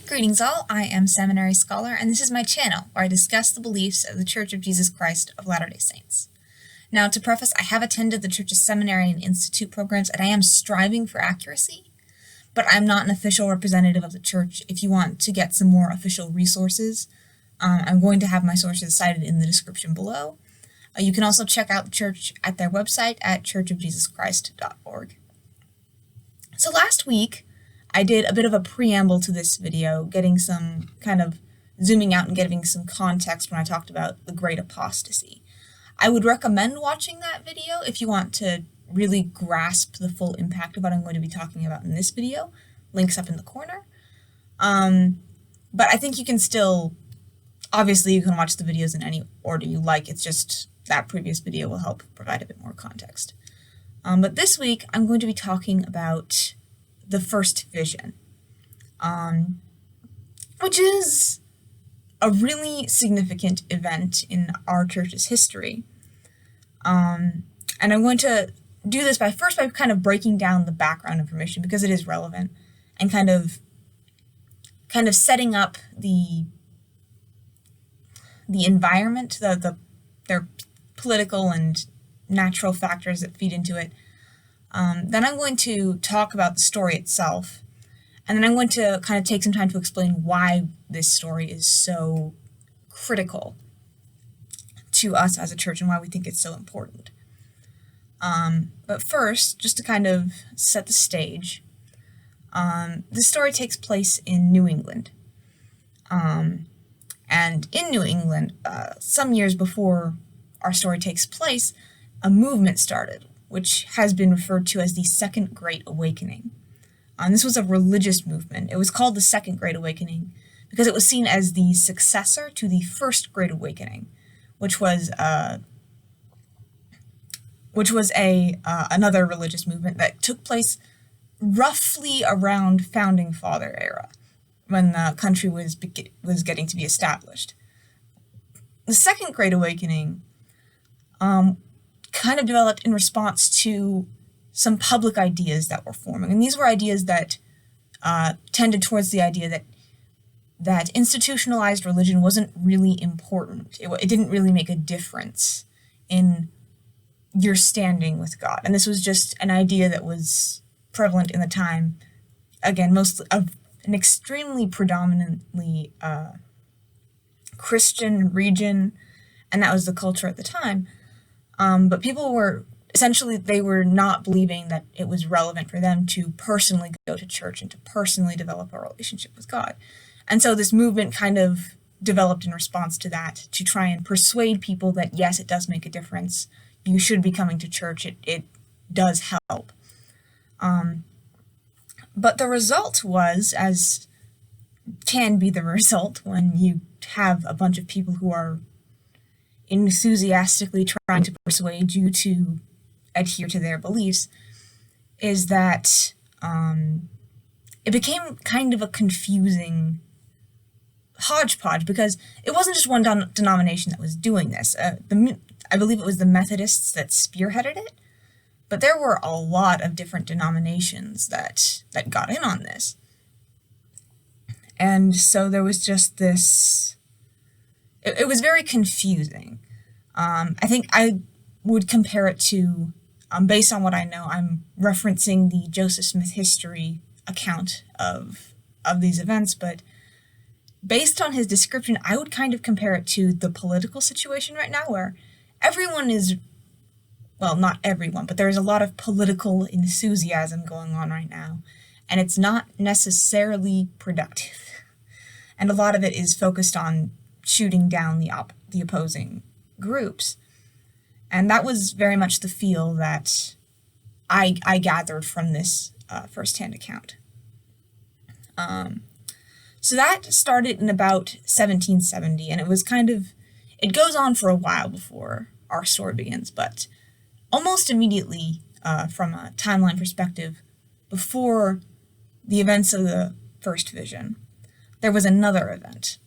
Greetings all, I am Seminary Scholar, and this is my channel where I discuss the beliefs of the Church of Jesus Christ of Latter-day Saints. Now, to preface, I have attended the Church's seminary and institute programs, and I am striving for accuracy, but I'm not an official representative of the Church. If you want to get some more official resources, I'm going to have my sources cited in the description below. You can also check out the Church at their website at churchofjesuschrist.org. So last week, I did a bit of a preamble to this video, getting some kind of zooming out and giving some context when I talked about the Great Apostasy. I would recommend watching that video if you want to really grasp the full impact of what I'm going to be talking about in this video. Links up in the corner. But I think you can still, obviously you can watch the videos in any order you like, it's just that previous video will help provide a bit more context. But this week I'm going to be talking about the first vision, which is a really significant event in our church's history. And I'm going to do this by kind of breaking down the background information because it is relevant, and kind of setting up the environment, their political and natural factors that feed into it. Then I'm going to talk about the story itself, and then I'm going to kind of take some time to explain why this story is so critical to us as a church and why we think it's so important. But first, just to kind of set the stage, this story takes place in New England. And in New England, some years before our story takes place, a movement started, which has been referred to as the Second Great Awakening. This was a religious movement. It was called the Second Great Awakening because it was seen as the successor to the First Great Awakening, which was another religious movement that took place roughly around Founding Father era, when the country was getting to be established. The Second Great Awakening kind of developed in response to some public ideas that were forming. And these were ideas that tended towards the idea that institutionalized religion wasn't really important. It didn't really make a difference in your standing with God. And this was just an idea that was prevalent in the time, again, most of an extremely predominantly Christian region, and that was the culture at the time. But people were, essentially, they were not believing that it was relevant for them to personally go to church and to personally develop a relationship with God. And so this movement kind of developed in response to that, to try and persuade people that, yes, it does make a difference. You should be coming to church. It does help. But the result was, as can be the result when you have a bunch of people who are enthusiastically trying to persuade you to adhere to their beliefs, is that it became kind of a confusing hodgepodge, because it wasn't just one denomination that was doing this. I believe it was the Methodists that spearheaded it, but there were a lot of different denominations that got in on this. And so there was just this, it was very confusing. I think I would compare it to, based on what I know, I'm referencing the Joseph Smith history account of these events, but based on his description, I would kind of compare it to the political situation right now, where everyone is, well, not everyone, but there's a lot of political enthusiasm going on right now, and it's not necessarily productive. And a lot of it is focused on shooting down the opposing groups. And that was very much the feel that I gathered from this firsthand account. So that started in about 1770, and it was it goes on for a while before our story begins, but almost immediately, from a timeline perspective, before the events of the first vision, there was another event.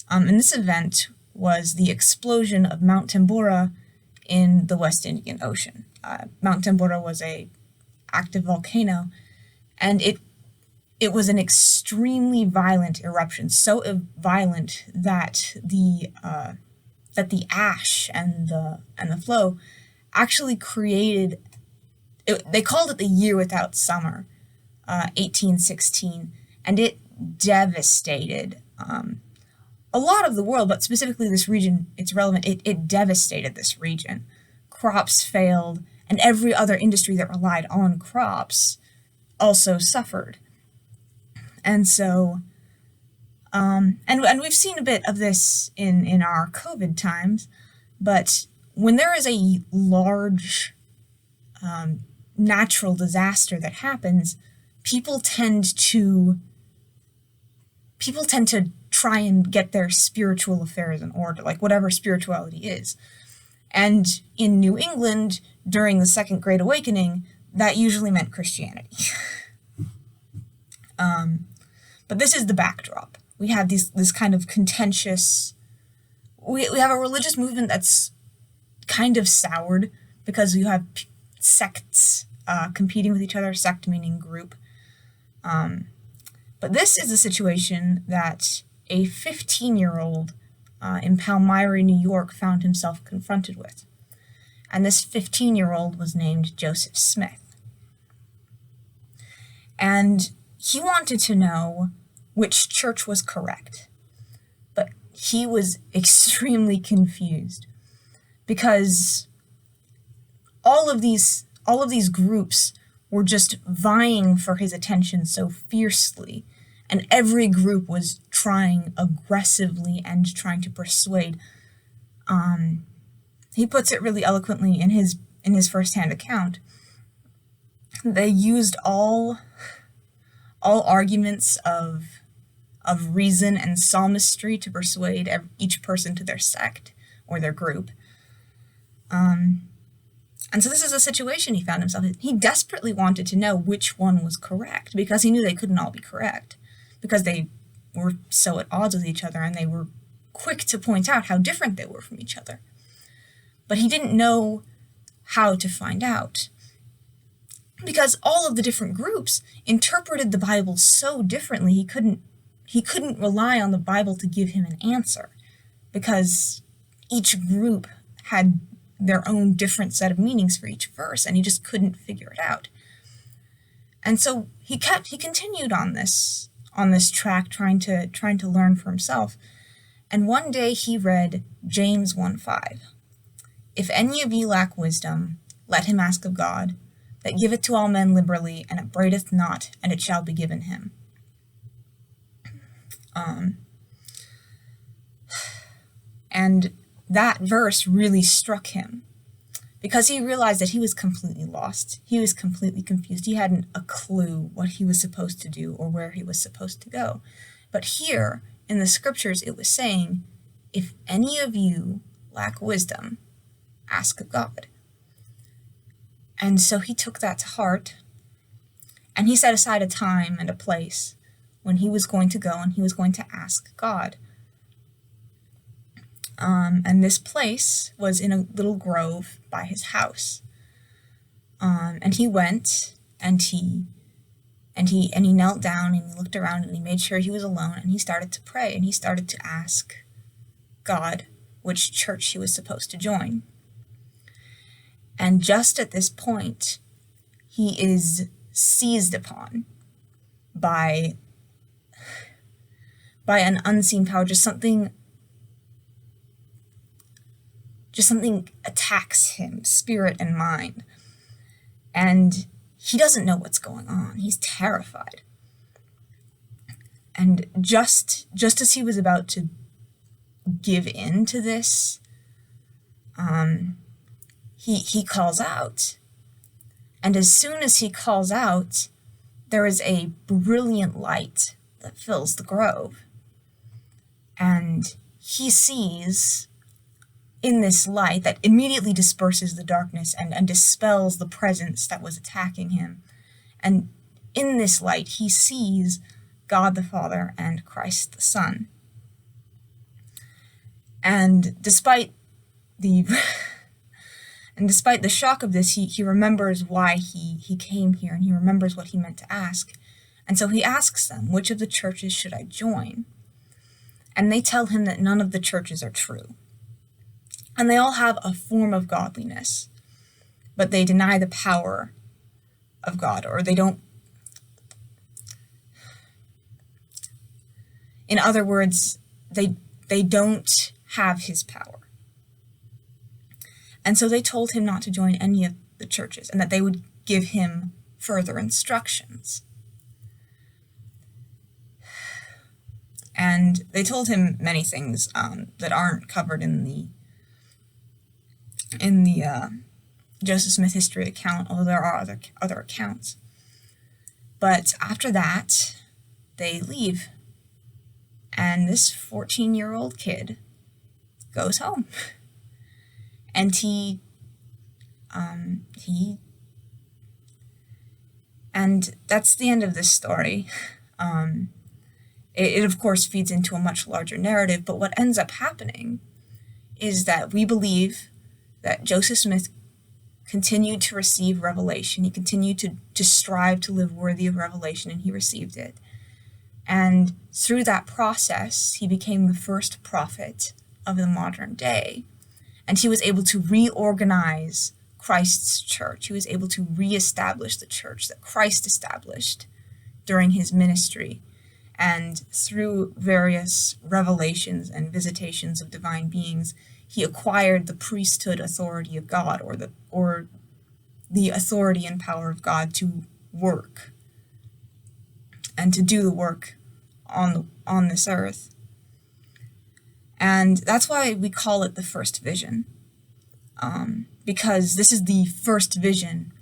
And this event was the explosion of Mt Tambora in the West Indian Ocean. Mt Tambora was an active volcano, and it it was an extremely violent eruption, so violent that the ash and the flow actually created. They called it the year without summer, 1816, and it devastated a lot of the world, but specifically this region. It's relevant. It devastated this region. Crops failed, and every other industry that relied on crops also suffered. And so, and we've seen a bit of this in our COVID times, but when there is a large natural disaster that happens, people tend to try and get their spiritual affairs in order, like whatever spirituality is. And in New England, during the Second Great Awakening, that usually meant Christianity. But this is the backdrop. We have this kind of contentious. We have a religious movement that's kind of soured because you have sects competing with each other. Sect meaning group. But this is a situation that a 15-year-old in Palmyra, New York, found himself confronted with. And this 15-year-old was named Joseph Smith. And he wanted to know which church was correct. But he was extremely confused because all of these groups were just vying for his attention so fiercely, and every group was trying aggressively and trying to persuade. He puts it really eloquently in his first-hand account. They used all arguments of reason and sophistry to persuade each person to their sect or their group. And so this is a situation he found himself in. He desperately wanted to know which one was correct because he knew they couldn't all be correct because they were so at odds with each other and they were quick to point out how different they were from each other. But he didn't know how to find out because all of the different groups interpreted the Bible so differently he couldn't rely on the Bible to give him an answer because each group had their own different set of meanings for each verse, and he just couldn't figure it out. And so he continued on this track, trying to learn for himself. And one day he read James 1:5. If any of you lack wisdom, let him ask of God, that giveth to all men liberally, and upbraideth not, and it shall be given him. And that verse really struck him because he realized that he was completely lost. He was completely confused. He hadn't a clue what he was supposed to do or where he was supposed to go. But here in the scriptures, it was saying, if any of you lack wisdom, ask of God. And so he took that to heart, and he set aside a time and a place when he was going to go and he was going to ask God. And this place was in a little grove by his house. And he went and he knelt down and he looked around and he made sure he was alone and he started to pray and he started to ask God which church he was supposed to join. And just at this point, he is seized upon by an unseen power, just something attacks him, spirit and mind. And he doesn't know what's going on. He's terrified. And just as he was about to give in to this, he calls out. And as soon as he calls out, there is a brilliant light that fills the grove. And he sees in this light that immediately disperses the darkness and dispels the presence that was attacking him. And in this light, he sees God the Father and Christ the Son. And despite the shock of this, he remembers why he came here, and he remembers what he meant to ask. And so he asks them, which of the churches should I join? And they tell him that none of the churches are true. And they all have a form of godliness, but they deny the power of God, or they don't. In other words, they don't have his power. And so they told him not to join any of the churches and that they would give him further instructions. And they told him many things that aren't covered in the Joseph Smith history account, although there are other accounts. But after that, they leave. And this 14-year-old kid goes home. And and that's the end of this story. It of course feeds into a much larger narrative, but what ends up happening is that we believe that Joseph Smith continued to receive revelation. He continued to strive to live worthy of revelation, and he received it. And through that process, he became the first prophet of the modern day. And he was able to reorganize Christ's church. He was able to reestablish the church that Christ established during his ministry. And through various revelations and visitations of divine beings, he acquired the priesthood authority of God, or the authority and power of God to work and to do the work on this earth. And that's why we call it the first vision, because this is the first vision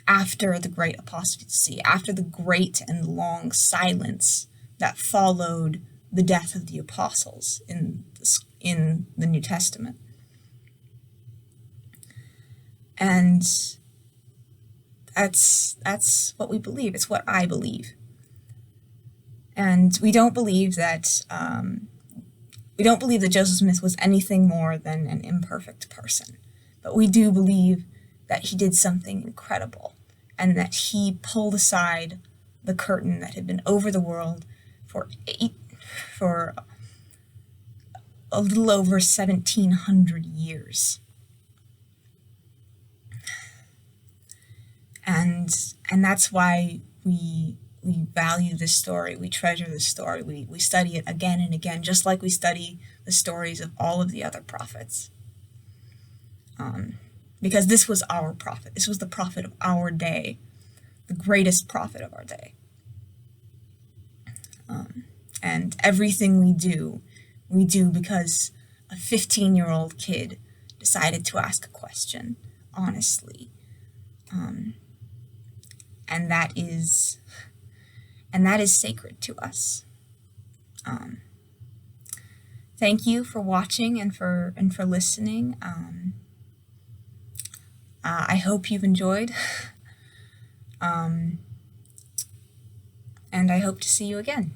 after the great apostasy, after the great and long silence that followed the death of the apostles in the New Testament. And that's what we believe. It's what I believe. And we don't believe that Joseph Smith was anything more than an imperfect person. But we do believe that he did something incredible, and that he pulled aside the curtain that had been over the world for a little over 1,700 years. And that's why we value this story, we treasure this story, we study it again and again, just like we study the stories of all of the other prophets. Because this was our prophet. This was the prophet of our day, the greatest prophet of our day. And everything we do because a 15-year-old kid decided to ask a question honestly. And that is sacred to us. Thank you for watching and for listening. I hope you've enjoyed. And I hope to see you again.